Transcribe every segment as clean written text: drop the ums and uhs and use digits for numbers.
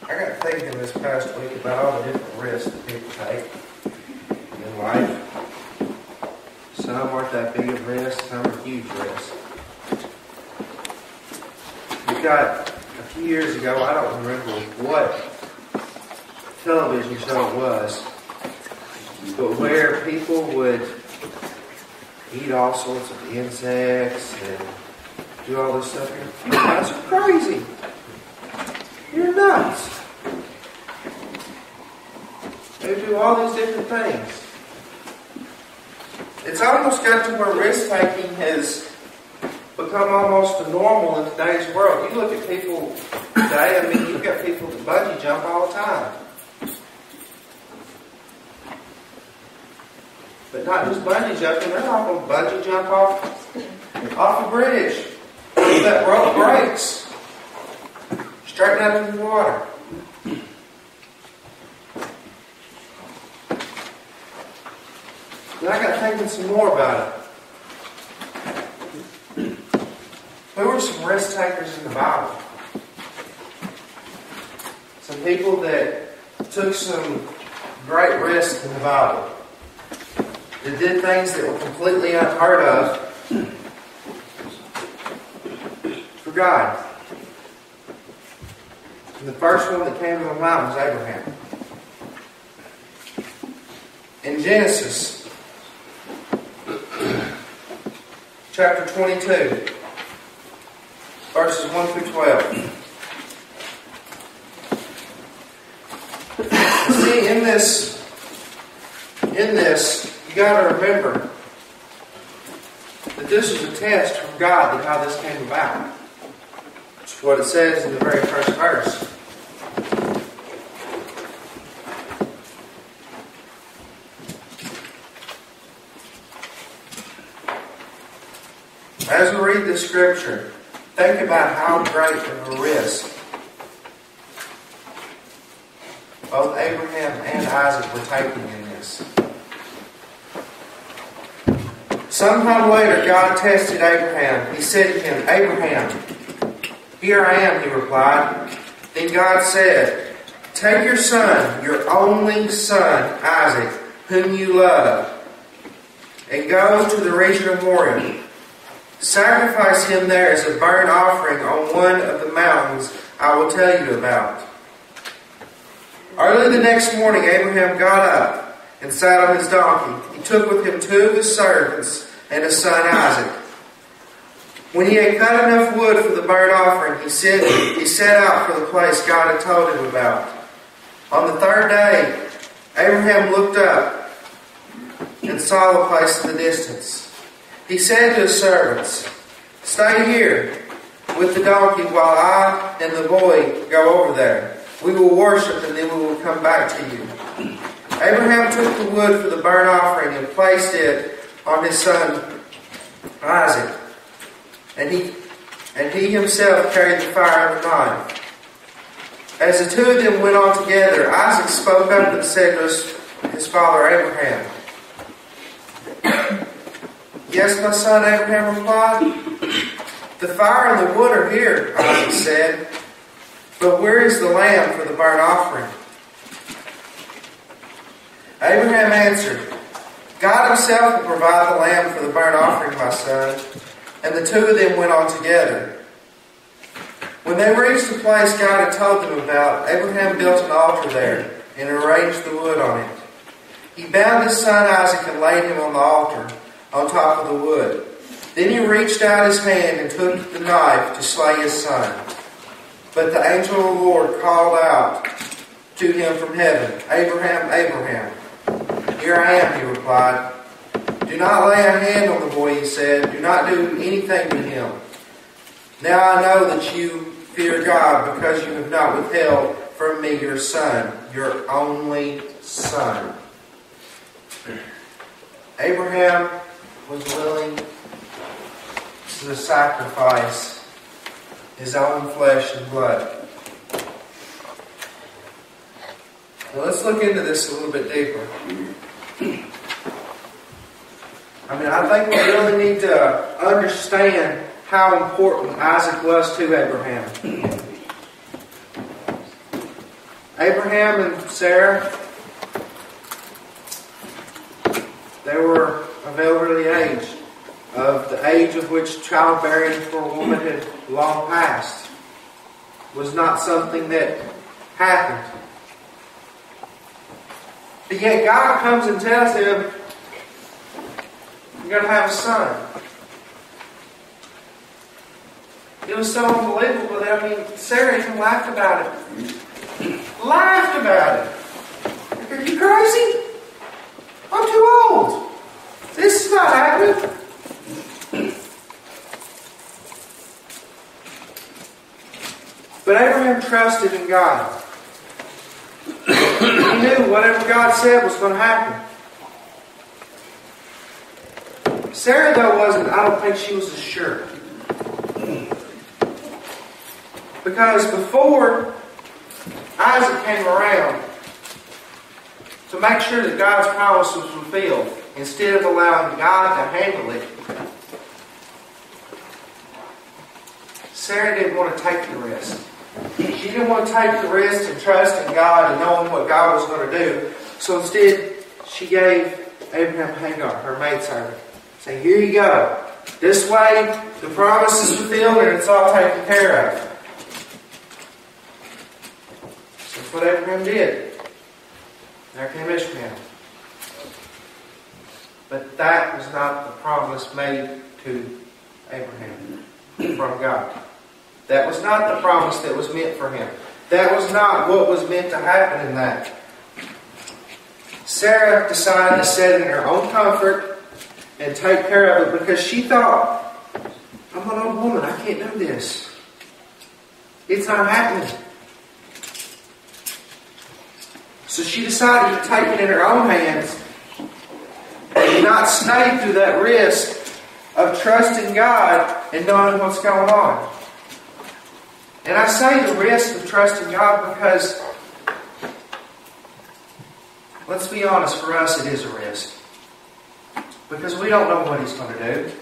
I got thinking this past week about all the different risks that people take in life. Some aren't that big of risks, some are huge risks. We got, a few years ago, I don't remember what television show it was, but where people would eat all sorts of insects and do all this stuff. You guys are crazy. You're nuts. They do all these different things. It's almost got to where risk-taking has become almost a normal in today's world. You look at people today, I mean, you've got people that bungee jump all the time. But not just bungee jumping, they're not going to bungee jump off a bridge. That rope breaks. Straight out into the water. And I got thinking some more about it. Who were some risk takers in the Bible? Some people that took some great risks in the Bible. That did things that were completely unheard of for God. And the first one that came to my mind was Abraham. In Genesis, chapter 22, verses 1 through 12. See, in this, you got to remember that this was a test from God that how this came about. It's what it says in the very first verse. As we read this scripture, think about how great of a risk both Abraham and Isaac were taking in this. Sometime later, God tested Abraham. He said to him, "Abraham, here I am," he replied. Then God said, "Take your son, your only son, Isaac, whom you love, and go to the region of Moriah. Sacrifice him there as a burnt offering on one of the mountains I will tell you about." Early the next morning, Abraham got up and sat on his donkey. He took with him 2 of his servants and his son Isaac. When he had cut enough wood for the burnt offering, he set out for the place God had told him about. On the 3rd day, Abraham looked up and saw the place in the distance. He said to his servants, "Stay here with the donkey while I and the boy go over there. We will worship and then we will come back to you." Abraham took the wood for the burnt offering and placed it on his son Isaac. And he himself carried the fire and the knife. As the 2 of them went on together, Isaac spoke up and said to his father Abraham, "Yes, my son," Abraham replied. "The fire and the wood are here," Isaac said. "But where is the lamb for the burnt offering?" Abraham answered, "God himself will provide the lamb for the burnt offering, my son." And the 2 of them went on together. When they reached the place God had told them about, Abraham built an altar there and arranged the wood on it. He bound his son Isaac and laid him on the altar on top of the wood. Then he reached out his hand and took the knife to slay his son. But the angel of the Lord called out to him from heaven, "Abraham, Abraham." "Here I am," he replied. "Do not lay a hand on the boy," he said. "Do not do anything to him. Now I know that you fear God because you have not withheld from me your son, your only son." Abraham was willing to sacrifice his own flesh and blood. Now let's look into this a little bit deeper. I think we really need to understand how important Isaac was to Abraham. Abraham and Sarah, they were of elderly age, of the age of which childbearing for a woman had long passed. It was not something that happened. But yet God comes and tells him, you're going to have a son. It was so unbelievable that, Sarah even laughed about it. Laughed about it. Are you crazy? I'm too old. This is not happening. But Abraham trusted in God. He knew whatever God said was going to happen. Sarah, though, I don't think she was as sure. Because before Isaac came around, to make sure that God's promise was fulfilled, instead of allowing God to handle it, Sarah didn't want to take the risk. She didn't want to take the risk and trust in God and knowing what God was going to do. So instead, she gave Abraham Hagar, her maidservant, saying, here you go. This way, the promise is fulfilled and it's all taken care of. So that's what Abraham did. There came Ishmael. But that was not the promise made to Abraham from God. That was not the promise that was meant for him. That was not what was meant to happen in that. Sarah decided to set in her own comfort and take care of it because she thought, I'm an old woman, I can't do this. It's not happening. So she decided to take it in her own hands and not stay through that risk of trusting God and knowing what's going on. And I say the risk of trusting God because, let's be honest, for us it is a risk. Because we don't know what He's going to do.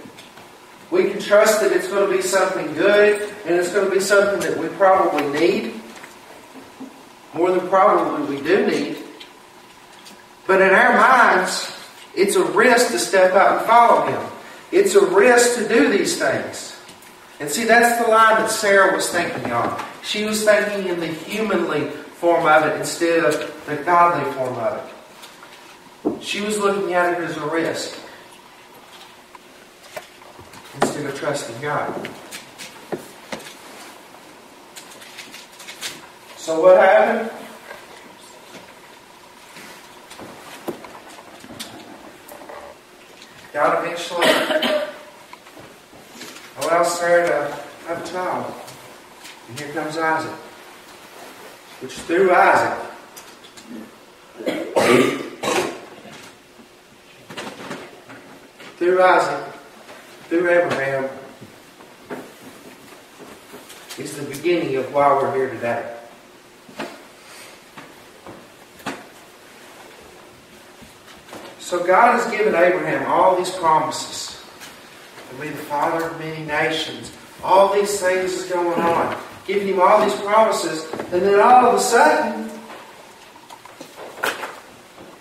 We can trust that it's going to be something good and it's going to be something that we probably need. More than probably we do need. But in our minds, it's a risk to step out and follow Him. It's a risk to do these things. And see, that's the line that Sarah was thinking of. She was thinking in the humanly form of it instead of the godly form of it. She was looking at it as a risk instead of trusting God. So what happened? God eventually allows Sarah to have a child. And here comes Isaac. Which through Isaac, through Abraham, is the beginning of why we're here today. So God has given Abraham all these promises. To be the father of many nations. All these things is going on. Giving him all these promises. And then all of a sudden,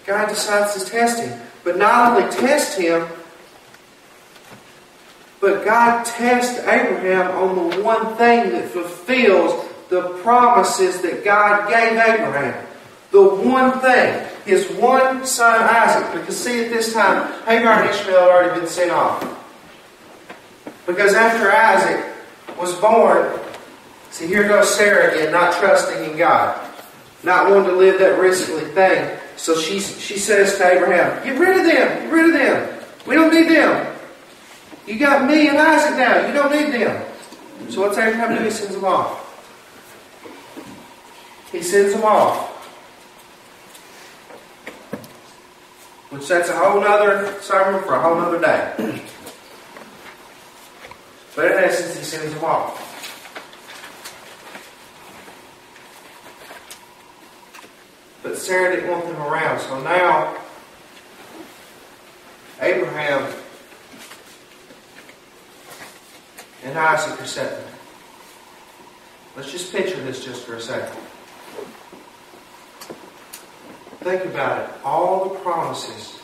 God decides to test him. But not only test him, but God tests Abraham on the one thing that fulfills the promises that God gave Abraham. The one thing. His one son Isaac. Because see, at this time, Hagar and Ishmael had already been sent off. Because after Isaac was born, see, here goes Sarah again, not trusting in God. Not wanting to live that risky thing. So she says to Abraham, get rid of them, get rid of them. We don't need them. You got me and Isaac now, you don't need them. So what's Abraham do? He sends them off. He sends them off. Which that's a whole other sermon for a whole other day. But in essence, he sends them off. But Sarah didn't want them around. So now, Abraham and Isaac are sitting. Let's just picture this just for a second. Think about it. All the promises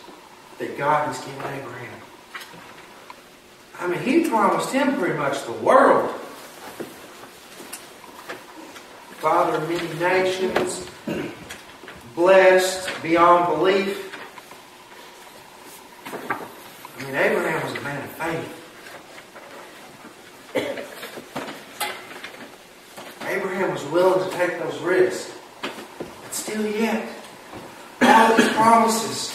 that God has given Abraham. I mean, He promised him pretty much the world. Father of many nations, blessed beyond belief. I mean, Abraham was a man of faith. Abraham was willing to take those risks. But still yet, all these promises.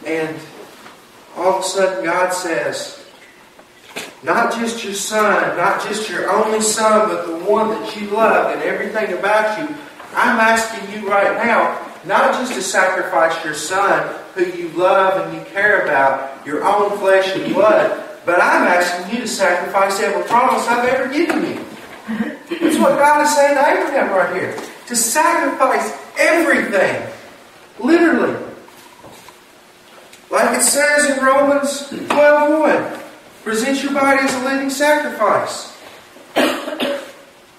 And all of a sudden God says, not just your son, not just your only son, but the one that you love and everything about you. I'm asking you right now, not just to sacrifice your son, who you love and you care about, your own flesh and blood, but I'm asking you to sacrifice every promise I've ever given you. That's what God is saying to Abraham right here. To sacrifice everything. Literally. Like it says in Romans 12:1. Present your body as a living sacrifice.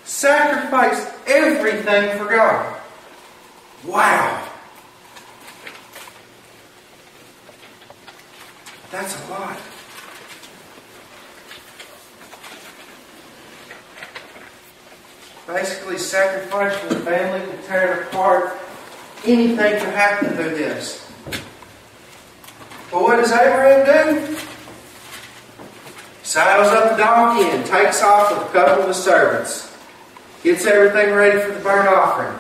Sacrifice everything for God. Wow. That's a lot. Basically, sacrifice for the family to tear it apart. Anything can happen through this. But what does Abraham do? Saddles up the donkey and takes off with a couple of his servants. Gets everything ready for the burnt offering.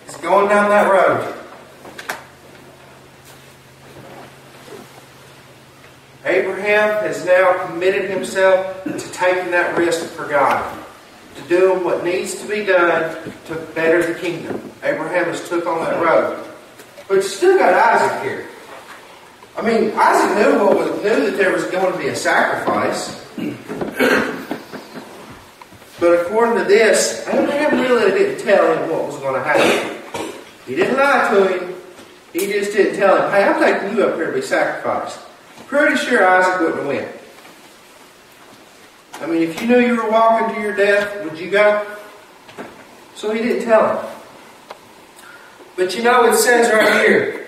He's going down that road. Abraham has now committed himself to taking that risk for God. To doing what needs to be done to better the kingdom. Abraham has took on that road. But you still got Isaac here. I mean, Isaac knew that there was going to be a sacrifice. But according to this, Abraham really didn't tell him what was going to happen. He didn't lie to him. He just didn't tell him, hey, I'm taking you up here to be sacrificed. Pretty sure Isaac wouldn't have went. I mean, if you knew you were walking to your death, would you go? So he didn't tell him. But you know, it says right here,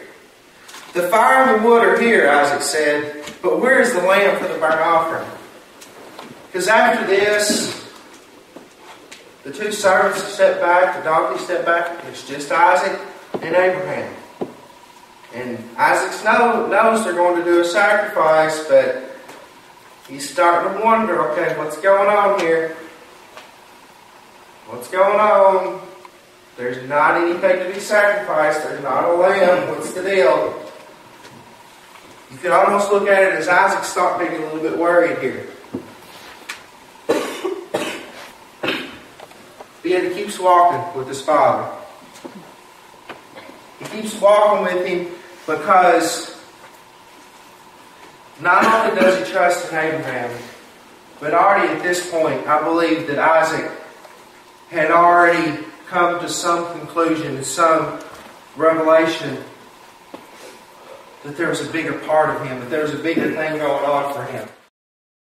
the fire and the wood are here, Isaac said, but where is the lamb for the burnt offering? Because after this, the two servants stepped back, the donkey stepped back, it's just Isaac and Abraham. And Isaac knows they're going to do a sacrifice, but he's starting to wonder, okay, what's going on here? What's going on? There's not anything to be sacrificed. There's not a lamb. What's the deal? You could almost look at it as Isaac starting to get a little bit worried here. But yet he keeps walking with his father. He keeps walking with him because not only does he trust in Abraham, but already at this point, I believe that Isaac had already come to some conclusion, some revelation that there was a bigger part of him, that there was a bigger thing going on for him.